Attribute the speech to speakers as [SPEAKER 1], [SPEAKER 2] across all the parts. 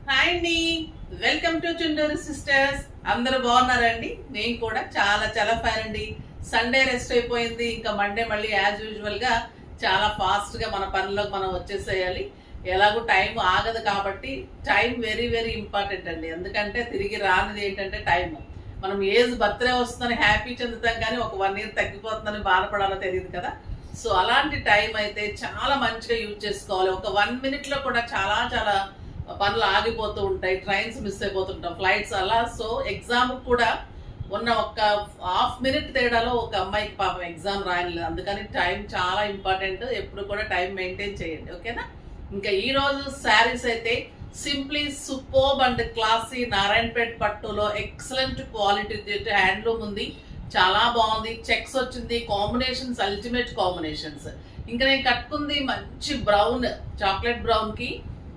[SPEAKER 1] Hi అండి, welcome to Chunduru sisters. అందరూ బాగున్నారండి? నేను కూడా చాలా చాలా ఫైన్ అండి. సండే రెస్ట్ అయిపోయింది, ఇంకా మండే మళ్ళీ యాజ్ యూజువల్ గా చాలా ఫాస్ట్ గా మన పనిలోకి మనం వచ్చేసేయాలి. ఎలాగో టైం ఆగదు కాబట్టి టైం వెరీ వెరీ ఇంపార్టెంట్ అండి. ఎందుకంటే తిరిగి రానిది ఏంటంటే టైం. మనం ఏజ్ బర్త్డే వస్తుందని హ్యాపీ చెందుతాం, కానీ ఒక 1 year తగ్గిపోతుందని బాధపడాలో తెలియదు కదా. సో అలాంటి టైం అయితే చాలా మంచిగా యూజ్ చేసుకోవాలి. ఒక 1 minute లో కూడా చాలా చాలా పనులు ఆగిపోతూ ఉంటాయి, ట్రైన్స్ మిస్ అయిపోతుంటాం, ఫ్లైట్స్ అలా. సో ఎగ్జామ్ కూడా ఉన్న ఒక 1/2 minute తేడాలో ఒక అమ్మాయికి పాపం ఎగ్జామ్ రాయలేదు. అందుకని టైం చాలా ఇంపార్టెంట్. ఎప్పుడు కూడా టైం మెయింటైన్ చేయండి, ఓకేనా? ఇంకా ఈ రోజు శారీస్ అయితే simply superb and classy Narayanpet పట్టులో ఎక్సలెంట్ క్వాలిటీ హ్యాండ్లూమ్ ఉంది. చాలా బాగుంది. చెక్స్ వచ్చింది, కాంబినేషన్స్ అల్టిమేట్ కాంబినేషన్స్. ఇంకా నేను కట్టుకుంది మంచి బ్రౌన్, చాక్లెట్ బ్రౌన్ కి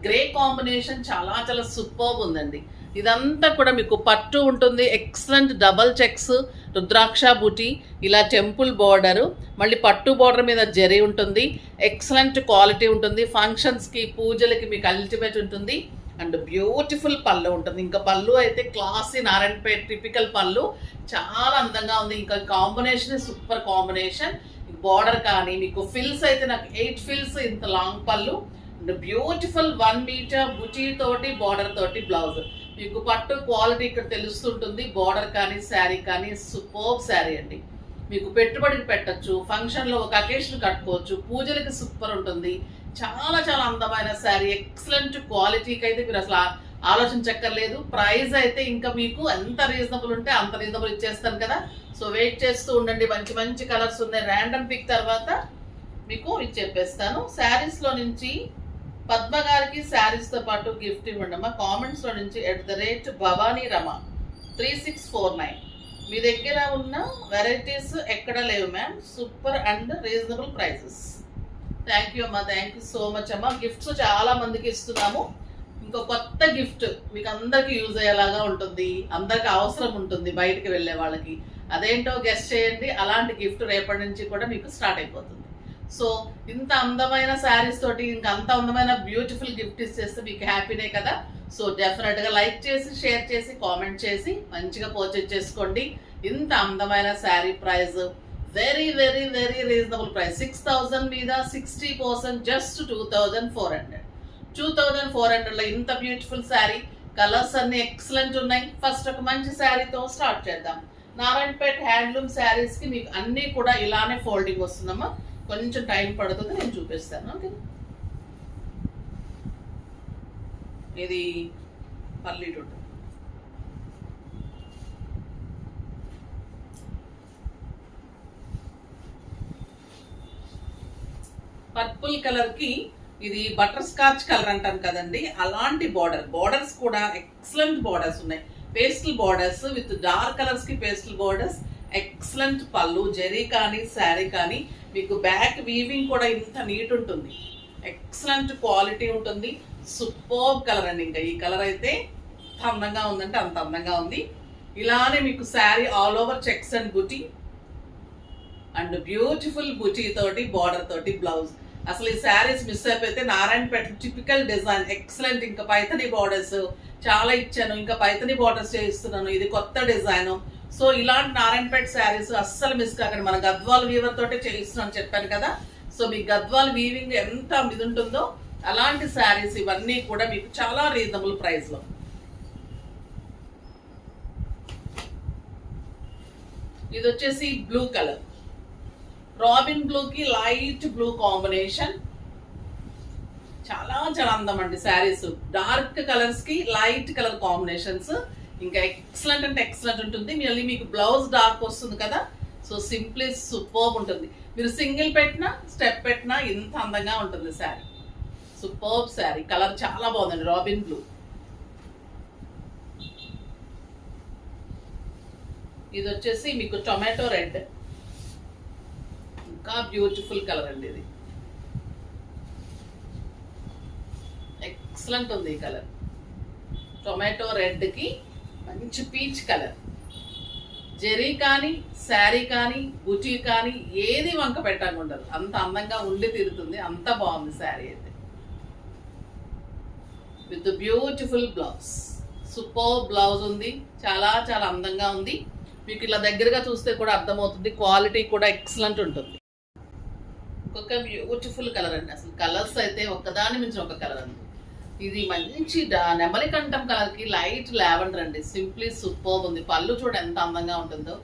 [SPEAKER 1] గ్రే కాంబినేషన్. చాలా చాలా సూపర్బ్ ఉందండి. ఇదంతా కూడా మీకు పట్టు ఉంటుంది, ఎక్సలెంట్ డబల్ చెక్స్, రుద్రాక్ష బూటీ, ఇలా టెంపుల్ బార్డరు, మళ్ళీ పట్టు బార్డర్ మీద జరీ ఉంటుంది. ఎక్సలెంట్ క్వాలిటీ ఉంటుంది. ఫంక్షన్స్కి పూజలకి మీకు అల్టిమేట్ ఉంటుంది. అండ్ బ్యూటిఫుల్ పళ్ళు ఉంటుంది. ఇంకా పళ్ళు అయితే క్లాసీ నారాయణపేట్ టిపికల్ పళ్ళు, చాలా అందంగా ఉంది. ఇంకా కాంబినేషన్ సూపర్ కాంబినేషన్. బార్డర్ కానీ మీకు ఫిల్స్ అయితే నాకు 8 ఫిల్స్, ఇంత లాంగ్ పళ్ళు అండ్ బ్యూటిఫుల్ 1 meter బుటీ తోటి బార్డర్ తోటి బ్లౌజ్. మీకు పట్టు క్వాలిటీ ఇక్కడ తెలుస్తుంటుంది. బార్డర్ కానీ శారీ కానీ సూపర్బ్ శారీ అండి. మీకు పెట్టుబడికి పెట్టచ్చు, ఫంక్షన్లో ఒక అకేషన్ కట్టుకోవచ్చు, పూజలకి సూపర్ ఉంటుంది. చాలా చాలా అందమైన శారీ, ఎక్సలెంట్ క్వాలిటీకి అయితే మీరు అసలు ఆలోచించక్కర్లేదు. ప్రైస్ అయితే ఇంకా మీకు ఎంత రీజనబుల్ ఉంటే అంత రీజనబుల్ ఇచ్చేస్తాను కదా. సో వెయిట్ చేస్తూ ఉండండి. మంచి మంచి కలర్స్ ఉన్నాయి. ర్యాండమ్ పిక్ తర్వాత మీకు ఇది చెప్పేస్తాను. శారీస్లో నుంచి పద్మ గారికి శారీస్తో పాటు గిఫ్ట్ ఇవ్వండి అమ్మా. కామెంట్స్లో నుంచి @భవానీ రమ 3649. మీ దగ్గర ఉన్న వెరైటీస్ ఎక్కడ లేవు ma'am, super and reasonable prices. Thank you అమ్మా, థ్యాంక్ యూ సో మచ్ అమ్మా. గిఫ్ట్స్ చాలా మందికి ఇస్తున్నాము. ఇంకో కొత్త గిఫ్ట్ మీకు అందరికి యూజ్ అయ్యేలాగా ఉంటుంది, అందరికి అవసరం ఉంటుంది బయటికి వెళ్ళే వాళ్ళకి. అదేంటో గెస్ట్ చేయండి. అలాంటి గిఫ్ట్ రేపటి నుంచి కూడా మీకు స్టార్ట్ అయిపోతుంది. సో ఇంత అందమైన శారీస్ తోటి ఇంకా అంత అందమైన బ్యూటిఫుల్ గిఫ్ట్ ఇచ్చేస్తే మీకు హ్యాపీనే కదా. సో డెఫినెట్గా లైక్ చేసి, షేర్ చేసి, కామెంట్ చేసి మంచిగా పర్చేజ్ చేసుకోండి. ఇంత అందమైన sari price very very very reasonable price. 6000 మీద 60% జస్ట్ 2400. 2400లో ఇంత బ్యూటిఫుల్ శారీ. కలర్స్ అన్ని ఎక్సలెంట్ ఉన్నాయి. ఫస్ట్ ఒక మంచి శారీతో స్టార్ట్ చేద్దాం. నారాయణపేట్ హ్యాండ్లూమ్ శారీస్కి మీకు అన్నీ కూడా ఇలానే ఫోల్డింగ్ వస్తుందమ్మా. కొంచెం టైం పడుతుంది, నేను చూపిస్తాను. ఓకే, ఇది పల్లీటు పర్పుల్ కలర్ కి, ఇది బటర్ స్కాచ్ కలర్ అంటాం కదండి, అలాంటి బార్డర్స్ కూడా ఎక్సలెంట్ బార్డర్స్ ఉన్నాయి. Pastel borders with dark colours కి పేస్టల్ బార్డర్స్. ఎక్సలెంట్ పళ్ళు, జరీ కానీ శారీ కానీ. మీకు బ్యాక్ వీవింగ్ కూడా ఇంత నీట్ ఉంటుంది. ఎక్సలెంట్ క్వాలిటీ ఉంటుంది. సూపర్బ్ కలర్ అండి. ఇంకా ఈ కలర్ అయితే ఎంత అందంగా ఉందంటే అంత అందంగా ఉంది. ఇలానే మీకు sari all over checks and buti and beautiful బుటీ తోటి బార్డర్ తోటి బ్లౌజ్. అసలు ఈ శారీస్ మిస్ అయిపోతే నారాయణపేట టిపికల్ డిజైన్ ఎక్సలెంట్. ఇంకా పైతని బార్డర్స్ చాలా ఇచ్చాను, ఇంకా పైతని బార్డర్స్ చేయిస్తున్నాను. ఇది కొత్త డిజైన్. సో ఇలాంటి నారాయణపేట శారీస్ అస్సలు మిస్ కాకండి. మన గద్వాల్ వీవర్ తోటే చేయిస్తున్నాను చెప్పాను కదా. సో మీ గద్వాల్ వీవింగ్ ఎంత ఇది ఉంటుందో అలాంటి శారీస్ ఇవన్నీ కూడా మీకు చాలా రీజనబుల్ ప్రైస్ లో. ఇది వచ్చేసి బ్లూ కలర్, రాబిన్ బ్లూ కి లైట్ బ్లూ కాంబినేషన్. చాలా చాలా అందం అండి శారీస్. డార్క్ కలర్స్ కి లైట్ కలర్ కాంబినేషన్స్. ఇంకా ఎక్సలెంట్ అంటే ఎక్సలెంట్ ఉంటుంది. మళ్ళీ మీకు బ్లౌజ్ డార్క్ వస్తుంది కదా. సో సింప్లీ సూపర్బ్ ఉంటుంది. మీరు సింగిల్ పెట్టినా స్టెప్ పెట్టినా ఇంత అందంగా ఉంటుంది శారీ. సూపర్బ్ శారీ. కలర్ చాలా బాగుందండి, రాబిన్ బ్లూ. ఇది వచ్చేసి మీకు టొమాటో రెడ్, ఇంకా బ్యూటిఫుల్ కలర్ అండి. ఇది ఎక్సలెంట్ ఉంది ఈ కలర్. టొమాటో రెడ్ కి మంచి పీచ్ కలర్. జరీ కానీ శారీ కానీ బుటీ కానీ ఏది వంక పెట్టకుండా ఉండదు. అంత అందంగా ఉండి తీరుతుంది. అంత బాగుంది శారీ అయితే. With beautiful blouse. Super blouse ఉంది, చాలా చాలా అందంగా ఉంది. మీకు ఇలా దగ్గరగా చూస్తే కూడా అర్థమవుతుంది, క్వాలిటీ కూడా ఎక్సలెంట్ ఉంటుంది. ఇంకొక బ్యూటిఫుల్ కలర్ అండి, అసలు కలర్స్ అయితే ఒక్కదాని మించి ఒక కలర్ అండి. ఇది మంచి నెమలికంఠం కలర్కి లైట్ లావెండర్ అండి, సింప్లీ సూపర్ ఉంది. పళ్ళు చూడ ఎంత అందంగా ఉంటుందో,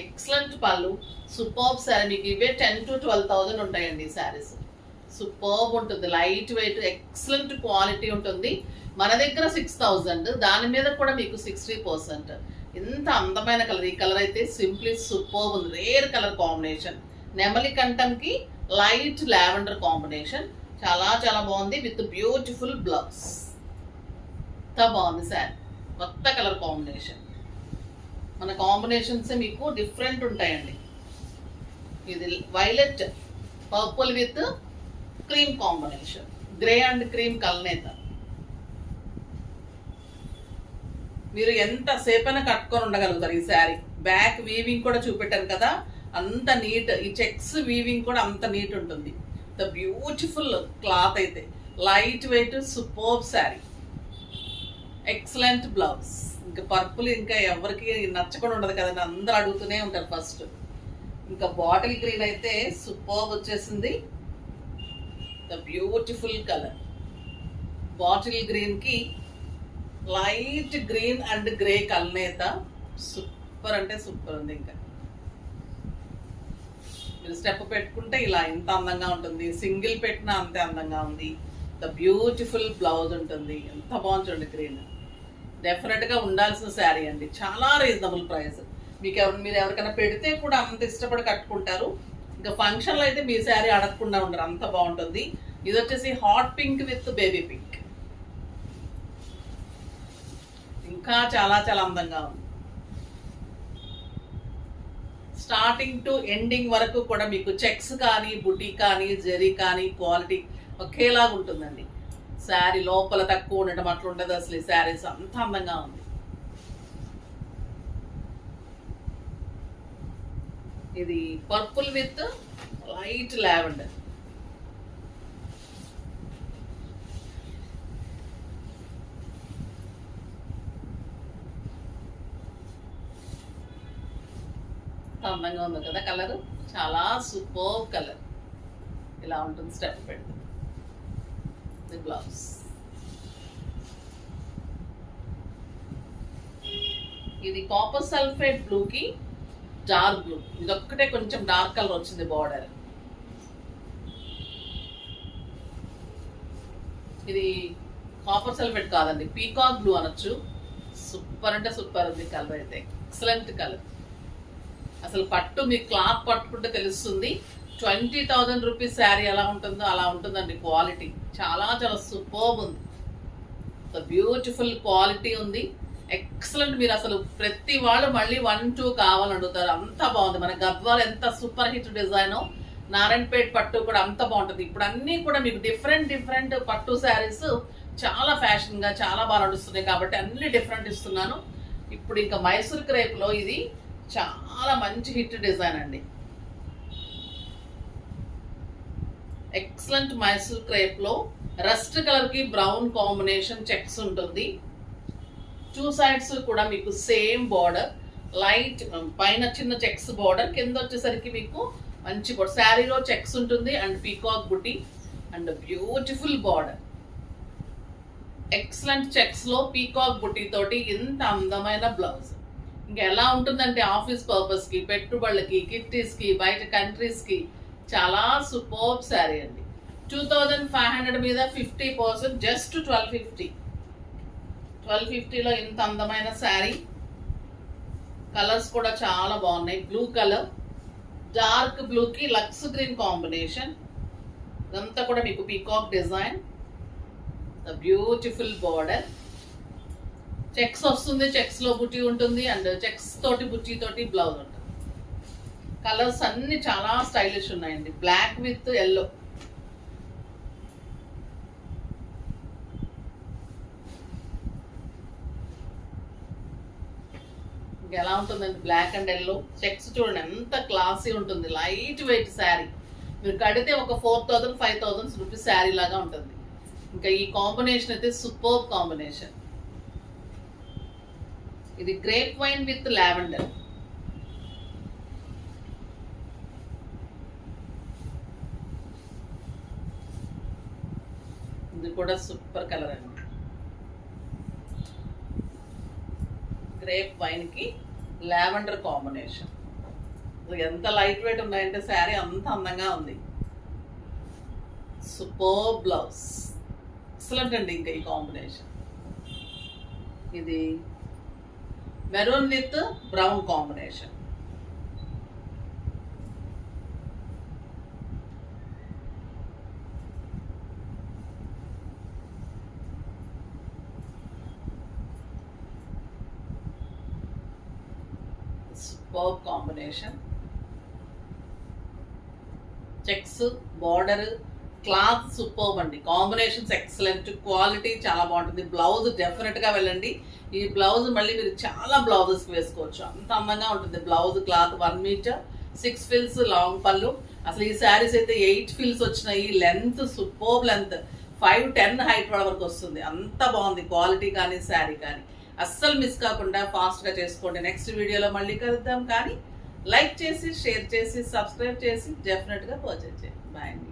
[SPEAKER 1] ఎక్సలెంట్ పళ్ళు, సూపర్ శారీ. మీకు ఇవే 10,000 to 12,000 ఉంటాయండి ఈ శారీస్. సూపర్ ఉంటుంది, లైట్ వెయిట్, ఎక్సలెంట్ క్వాలిటీ ఉంటుంది. మన దగ్గర 6,000, దాని మీద కూడా మీకు 60%. ఎంత అందమైన కలర్, ఈ కలర్ అయితే సింప్లీ సూపర్ ఉంది. రేర్ కలర్ కాంబినేషన్, నెమలి కంఠంకి లైట్ లావెండర్ కాంబినేషన్, చాలా చాలా బాగుంది. విత్ బ్యూటిఫుల్ బ్లౌజ్, ఎంత బాగుంది సార్. కొత్త కలర్ కాంబినేషన్, మన కాంబినేషన్స్ మీకు డిఫరెంట్ ఉంటాయండి. ఇది violet purple with cream combination, grey and cream కలనేత. మీరు ఎంత సేపైనా కట్టుకొని ఉండగలుగుతారు ఈ శారీ. బ్యాక్ వీవింగ్ కూడా చూపెట్టాను కదా, అంత నీట్. ఈ చెక్స్ వీవింగ్ కూడా అంత నీట్ ఉంటుంది. ద బ్యూటిఫుల్ క్లాత్ అయితే, light weight, super sari, excellent blouse. ఇంకా పర్పుల్ ఇంకా ఎవరికి నచ్చకుండా ఉండదు కదండి, అందరూ అడుగుతూనే ఉంటారు ఫస్ట్. ఇంకా బాటిల్ గ్రీన్ అయితే సూపర్ వచ్చేసింది. ద బ్యూటిఫుల్ కలర్, బాటిల్ గ్రీన్కి లైట్ గ్రీన్ అండ్ గ్రే కలనేత, సూపర్ అంటే సూపర్ ఉంది. ఇంకా మీరు స్టెప్ పెట్టుకుంటే ఇలా ఇంత అందంగా ఉంటుంది, సింగిల్ పెట్టినా అంతే అందంగా ఉంది. ద బ్యూటిఫుల్ బ్లౌజ్ ఉంటుంది, ఎంత బాగుంటుంది గ్రీన్. డెఫినెట్గా ఉండాల్సిన శారీ అండి, చాలా రీజనబుల్ ప్రైస్. మీరు ఎవరికైనా పెడితే కూడా అంత ఇష్టపడి కట్టుకుంటారు. ఇంకా ఫంక్షన్లో అయితే మీ శారీ అడగకుండా ఉండరు, అంత బాగుంటుంది. ఇది వచ్చేసి hot pink with baby pink, ఇంకా చాలా చాలా అందంగా ఉంది. స్టార్టింగ్ టు ఎండింగ్ వరకు కూడా మీకు చెక్స్ కానీ, బుటీ కానీ, జెరీ కానీ క్వాలిటీ ఒకేలాగా ఉంటుందండి. శారీ లోపల తక్కువ ఉండటం అట్లా ఉండదు అసలు. ఈ శారీస్ అంత అందంగా ఉంది. ఇది పర్పుల్ విత్ లైట్ లావెండర్, అందంగా ఉంది కదా కలర్, చాలా సూపర్ కలర్. ఇలా ఉంటుంది స్టెప్ పెట్టి. బ్లౌజ్ ఇది కాపర్ సల్ఫేట్ బ్లూకి డార్క్ బ్లూ, ఇది ఒక్కటే కొంచెం డార్క్ కలర్ వచ్చింది బార్డర్. ఇది కాపర్ సల్ఫేట్ కాదండి, పీకాక్ బ్లూ అనొచ్చు. సూపర్ అంటే సూపర్ ఉంది కలర్ అయితే, ఎక్సలెంట్ కలర్. అసలు పట్టు మీ క్లాత్ పట్టుకుంటే తెలుస్తుంది. 20,000 రూపీస్ శారీ ఎలా ఉంటుందో అలా ఉంటుందండి క్వాలిటీ. చాలా చాలా సూపర్ ఉంది, బ్యూటిఫుల్ క్వాలిటీ ఉంది, ఎక్సలెంట్. మీరు అసలు ప్రతి వాళ్ళు మళ్ళీ 1, 2 కావాలని అడుగుతారు, అంత బాగుంది. మన గద్వాల్ ఎంత సూపర్ హిట్ డిజైన్, నారాయణపేట పట్టు కూడా అంత బాగుంటుంది. ఇప్పుడు అన్నీ కూడా మీకు డిఫరెంట్ పట్టు శారీస్ చాలా ఫ్యాషన్గా చాలా బాగా నడుస్తున్నాయి కాబట్టి అన్ని డిఫరెంట్ ఇస్తున్నాను. ఇప్పుడు ఇంకా మైసూర్ క్రేప్లో ఇది చాలా మంచి హిట్ డిజైన్ అండి, ఎక్సలెంట్. మైసూర్ క్రేప్ లో రస్ట్ కలర్ కి బ్రౌన్ కాంబినేషన్ చెక్స్ ఉంటుంది. 2 సైడ్స్ కూడా మీకు సేమ్ బార్డర్, లైట్ పైన చిన్న చెక్స్ బార్డర్, కింద వచ్చేసరికి మీకు మంచి బార్డర్. శారీలో చెక్స్ ఉంటుంది and peacock buti and beautiful border, excellent. Checks లో పీకాక్ బుటీ తోటి ఇంత అందమైన బ్లౌజ్. ఇంకా ఎలా ఉంటుందంటే ఆఫీస్ పర్పస్ కి, పెట్టుబడులకి, కిట్టీస్ కి, బయట కంట్రీస్ కి చాలా సూపర్ శారీ అండి. 2,500 మీద 50%, జస్ట్ 1250. 1250లో ఇంత అందమైన శారీ. కలర్స్ కూడా చాలా బాగున్నాయి. బ్లూ కలర్, డార్క్ బ్లూకి లక్స్ గ్రీన్ కాంబినేషన్, ఇదంతా కూడా మీకు peacock design, the beautiful border. Checks వస్తుంది, చెక్స్ లో బుట్టి ఉంటుంది అండ్ చెక్స్ తోటి బుట్టి తోటి బ్లౌజ్ ఉంటుంది. కలర్స్ అన్ని చాలా స్టైలిష్ ఉన్నాయండి, బ్లాక్ విత్ ఎల్లో. ఎలా ఉంటుందండి బ్లాక్ అండ్ ఎల్లో చెక్స్, చూడండి ఎంత క్లాసీ ఉంటుంది. లైట్ వెయిట్ శారీ, మీరు కడితే ఒక 4,000 5,000 రూపీస్ శారీ లాగా ఉంటుంది. ఇంకా ఈ కాంబినేషన్ అయితే సూపర్ కాంబినేషన్. ఇది గ్రేప్ వైన్ విత్ లావెండర్. ఇది కూడా సూపర్ కలర్ అండి. గ్రేప్ వైన్ కి లావెండర్ కాంబినేషన్. ఎంత లైట్ వెయిట్ ఉన్నాయంటే శారీ అంత అందంగా ఉంది. సూపర్ బ్లౌజ్, ఎక్సలెంట్ అండి. ఇంకా ఈ కాంబినేషన్ ఇది maroon with brown combination. Super combination. Checks border cloth super అండి. కాంబినేషన్స్ ఎక్సలెంట్, క్వాలిటీ చాలా బాగుంటుంది. బ్లౌజ్ డెఫినెట్ గా వెళ్ళండి. ఈ బ్లౌజ్ మళ్ళీ మీరు చాలా బ్లౌజెస్ వేసుకోవచ్చు, అంత అందంగా ఉంటుంది. బ్లౌజ్ క్లాత్ 1 మీటర్ 6 ఫిల్స్ లాంగ్ పళ్ళు. అసలు ఈ శారీస్ అయితే 8 ఫిల్స్ వచ్చినాయి. లెంత్ సూపర్ లెంత్, 5'10" హైట్ వరకు వస్తుంది. అంత బాగుంది క్వాలిటీ కానీ శారీ కానీ. అస్సలు మిస్ కాకుండా ఫాస్ట్ గా చేసుకోండి. నెక్స్ట్ వీడియోలో మళ్ళీ కలుద్దాం. కానీ లైక్ చేసి, షేర్ చేసి, సబ్స్క్రైబ్ చేసి డెఫినెట్ గా పర్చేజ్ చేయండి. బాయ్ అండి.